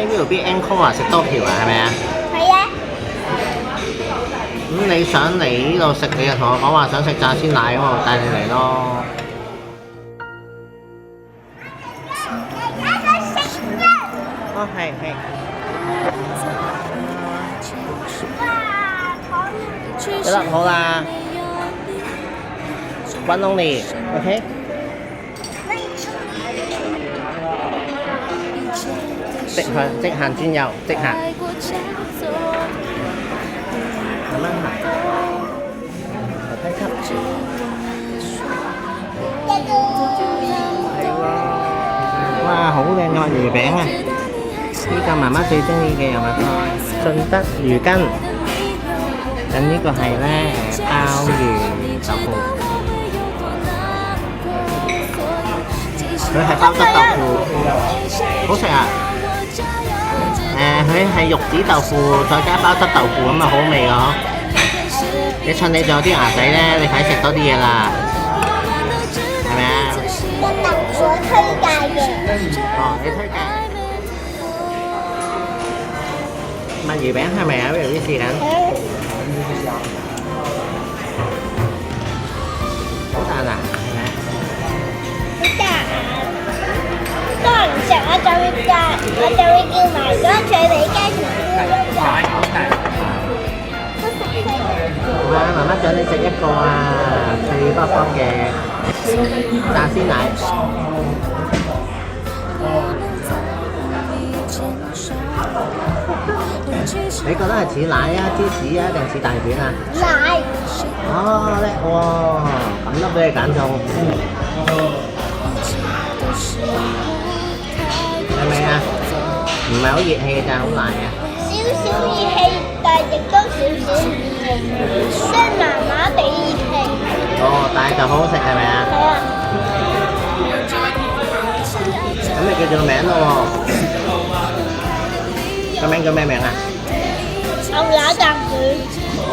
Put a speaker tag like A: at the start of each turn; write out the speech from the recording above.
A: 呢度啲 encore 啊，食多條啊，係咪啊？
B: 係啊。
A: 咁你想嚟呢度食，你就同我講話想食炸鮮奶，咁我帶你嚟咯。哦，係係。得啦，好啦。One only，OK？即行專有，即行。咁樣行。樓梯級。係喎。哇，好靚嘅魚餅啊！呢個媽媽最中意嘅油麥菜，順德魚羹。咁呢個係咧鮑魚豆腐，佢係包質豆腐，好食啊！佢係玉子豆腐再加包質豆腐咁啊，好味㗎嗬！你趁你仲有啲牙仔咧，你快食多啲嘢啦，係咪啊？
B: 我推介嘅。
A: 哦，你推介。墨魚餅係咪啊？不如啲試緊。好彈啊，係咪？
B: 好彈啊！多人食我就會叫埋嗰脆皮雞同豬肉。
A: 哇！媽媽想你食一個啊，脆卜卜嘅炸鮮奶。你覺得係似奶啊、芝士啊，定似蛋卷啊？
B: 奶。
A: 哦，叻喎！咁都俾你揀中，係咪啊？唔係好熱氣㗎，好奶啊！
B: 少少熱氣，但係亦都少少熱氣，即係麻麻地熱氣。
A: 哦，但係就好好食係咪啊？
B: 係啊。
A: 咁你記住個名咯喎，個名叫咩名啊？
B: 牛腩雜卷。
A: 哦。